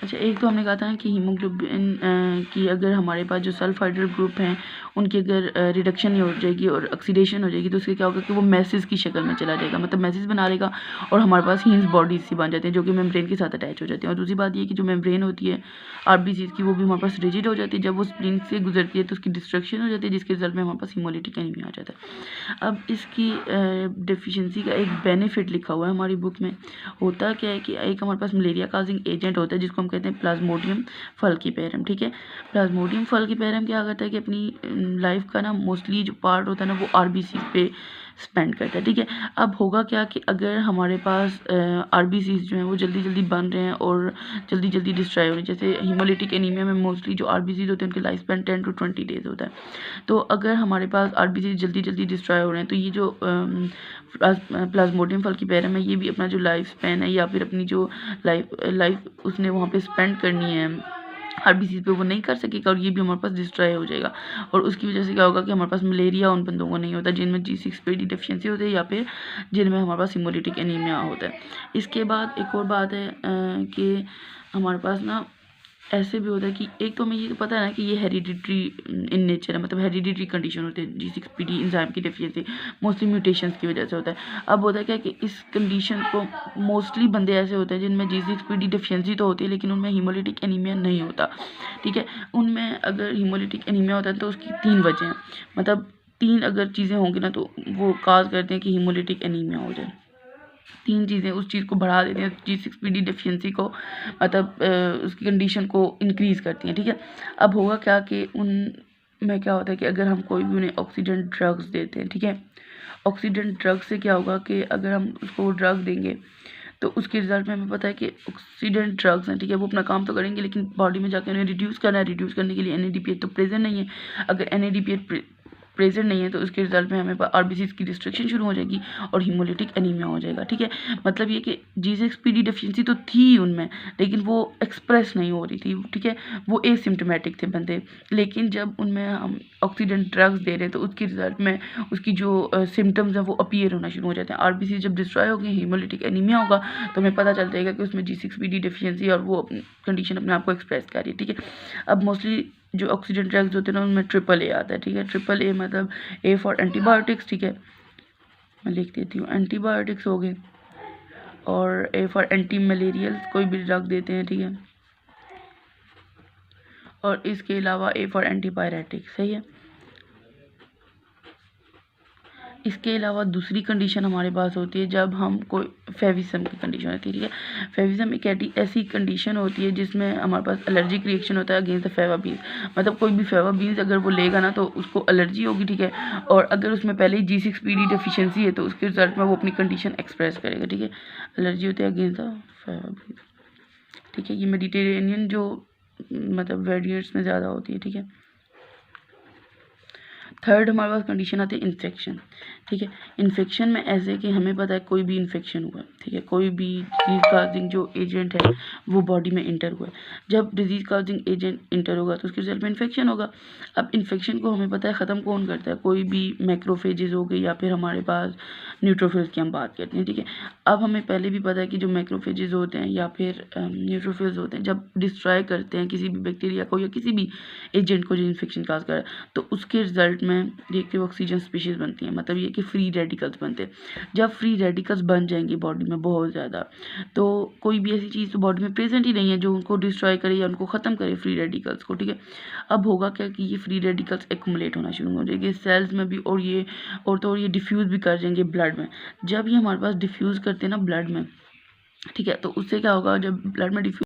अच्छा, एक तो हमने कहा था ना कि हीमोग्लोबिन की अगर हमारे पास जो सल्फ हाइड्रेट ग्रुप हैं उनकी अगर रिडक्शन ही हो जाएगी और ऑक्सीडेशन हो जाएगी तो उससे क्या होगा कि वो मैसेज की शक्ल में चला जाएगा, मतलब मैसेज बना लेगा और हमारे पास हीम्स बॉडीज सी बन जाती हैं जो कि मेम्ब्रेन के साथ अटैच हो जाती हैं। और दूसरी बात ये कि जो मेम्ब्रेन होती है आरबीसीज की वो भी हमारे पास रिजिड हो जाती है, जब वो स्प्लीन से गुजरती है तो उसकी डिस्ट्रक्शन हो जाती है जिसके रिजल्ट में हमारे पास हीमोलिटिक एनीमिया आ जाता है। अब इसकी डेफिशिएंसी का एक बेनिफिट लिखा हुआ है हमारी बुक में। होता क्या है कि एक हमारे पास मलेरिया काजिंग एजेंट होता है जिसको हम कहते हैं प्लाज्मोडियम फल्कीपेरम। ठीक है, प्लाज्मोडियम फल्कीपेरम क्या करता है कि अपनी लाइफ का ना मोस्टली जो पार्ट होता है ना वो आरबीसी पे स्पेंड करता है। ठीक है, अब होगा क्या कि अगर हमारे पास आरबीसीज जो हैं वो जल्दी जल्दी बन रहे हैं और जल्दी जल्दी डिस्ट्रॉय हो रहे हैं, जैसे हीमोलिटिक एनीमिया में मोस्टली जो आरबीसीज होते हैं उनके लाइफ स्पेन 10 to 20 डेज होता है। तो अगर हमारे पास आरबीसीज जल्दी जल्दी डिस्ट्रॉय हो रहे हैं तो ये जो प्लाज्मोडियम फल्कीपेरम है ये भी अपना जो लाइफ स्पेन है या फिर अपनी जो लाइफ उसने वहाँ पे स्पेंड करनी है आरबीसी पे वो नहीं कर सकेगा और ये भी हमारे पास डिस्ट्रॉय हो जाएगा। और उसकी वजह से क्या होगा कि हमारे पास मलेरिया उन बंदों को नहीं होता जिनमें G6PD डेफिशिएंसी होती है या फिर जिनमें हमारे पास हीमोलिटिक एनीमिया होता है। इसके बाद एक और बात है कि हमारे पास ना ऐसे भी होता है कि एक तो हमें ये पता है ना कि ये हेरिडिटरी इन नेचर है, मतलब हेरिडिटरी कंडीशन होती है G6PD एंजाइम की डेफिशिएंसी मोस्टली म्यूटेशंस की वजह से होता है। अब होता है क्या कि इस कंडीशन को मोस्टली बंदे ऐसे होते हैं जिनमें G6PD डेफिशिएंसी तो होती है लेकिन उनमें हीमोलिटिक एनीमिया नहीं होता। ठीक है, उनमें अगर हीमोलिटिक एनीमिया होता है तो उसकी 3 वजह हैं, मतलब 3 अगर चीज़ें होंगी ना तो वो काज करते हैं कि हीमोलिटिक एनीमिया हो जाए। 3 चीज़ें उस चीज़ को बढ़ा देती हैं G6PD डेफिशिएंसी को, मतलब उसकी कंडीशन को इंक्रीज़ करती हैं। ठीक है, अब होगा क्या कि उनमें क्या होता है कि अगर हम कोई भी उन्हें ऑक्सीडेंट ड्रग्स देते हैं, ठीक है, ऑक्सीडेंट ड्रग से क्या होगा कि अगर हम उसको ड्रग देंगे तो उसके रिजल्ट में हमें पता है कि ऑक्सीडेंट ड्रग्स हैं, ठीक है, वो अपना काम तो करेंगे लेकिन बॉडी में जाकर उन्हें रिड्यूस करना है। रिड्यूस करने के लिए NADPH तो प्रेजेंट नहीं है। अगर NADPH प्रेजेंट नहीं है तो उसके रिजल्ट में हमें आरबीसीज की डिस्ट्रक्शन शुरू हो जाएगी और हीमोलिटिक एनीमिया हो जाएगा। ठीक है, मतलब ये कि G6PD डेफिशिएंसी तो थी उनमें लेकिन वो एक्सप्रेस नहीं हो रही थी। ठीक है, वो एसिम्प्टोमेटिक थे बंदे, लेकिन जब उनमें हम ऑक्सीडेंट ड्रग्स दे रहे हैं तो उसके रिजल्ट में उसकी जो सिम्टम्स हैं वो अपीयर होना शुरू हो जाते हैं। आरबीसी जब डिस्ट्रॉय होगी हीमोलिटिक एनीमिया होगा तो हमें पता चल जाएगा कि उसमें G6PD डेफिशिएंसी और वो कंडीशन अपने आप को एक्सप्रेस कर रही है। ठीक है, अब मोस्टली जो ऑक्सीडेंट ड्रग्स होते हैं ना उनमें AAA आता है। ठीक है, AAA मतलब A फॉर एंटीबायोटिक्स। ठीक है, मैं लिख देती हूँ, एंटीबायोटिक्स हो गए, और A फॉर एंटी मलेरियल कोई भी ड्रग देते हैं। ठीक है, और इसके अलावा A फॉर एंटीपायरेटिक। सही है, इसके अलावा दूसरी कंडीशन हमारे पास होती है जब हम कोई फेविज़म की कंडीशन होती है। ठीक है, फेविज़म एक ऐसी कंडीशन होती है जिसमें हमारे पास एलर्जिक रिएक्शन होता है अगेंस्ट द फेवा बीन्स, मतलब कोई भी फेवा बीन्स अगर वो लेगा ना तो उसको एलर्जी होगी। ठीक है, और अगर उसमें पहले ही G6PD डेफिशिएंसी है तो उसके रिजल्ट में वो अपनी कंडीशन एक्सप्रेस करेगा। ठीक है, एलर्जी होती है अगेंस्ट द फेवा बीन्स। ठीक है, ये मेडिटेरेनियन जो मतलब वेरिएंट्स में ज़्यादा होती है। ठीक है, थर्ड हमारे पास कंडीशन आती है इन्फेक्शन। ठीक है, इन्फेक्शन में ऐसे कि हमें पता है कोई भी इन्फेक्शन हुआ है, ठीक है, कोई भी डिजीज़ काजिंग जो एजेंट है वो बॉडी में इंटर हुआ है। जब डिजीज़ काजिंग एजेंट इंटर होगा तो उसके रिजल्ट में इन्फेक्शन होगा। अब इन्फेक्शन को हमें पता है ख़त्म कौन करता है, कोई भी मैक्रोफेजेस हो गई या फिर हमारे पास न्यूट्रोफिल्स की हम बात करते हैं। ठीक है, अब हमें पहले भी पता है कि जो मैक्रोफेजेस होते हैं या फिर न्यूट्रोफिल्स होते हैं जब डिस्ट्रॉय करते हैं किसी भी बैक्टीरिया को या किसी भी एजेंट को जो इन्फेक्शन काज कर रहा है तो उसके रिजल्ट में देखते ऑक्सीजन स्पीशीज बनती हैं, मतलब ये कि फ्री रेडिकल्स बनते हैं। जब फ्री रेडिकल्स बन जाएंगे बॉडी में बहुत ज़्यादा तो कोई भी ऐसी चीज़ तो बॉडी में प्रेजेंट ही नहीं है जो उनको डिस्ट्रॉय करे या उनको ख़त्म करे फ्री रेडिकल्स को। ठीक है, अब होगा क्या कि ये फ्री रेडिकल्स एक्यूमुलेट होना शुरू हो जाएंगे सेल्स में भी और ये डिफ्यूज़ भी कर जाएंगे ब्लड में। जब ये हमारे पास डिफ्यूज़ करते हैं ना ब्लड में, ठीक है, तो उससे क्या होगा जब ब्लड में डिफ्यूज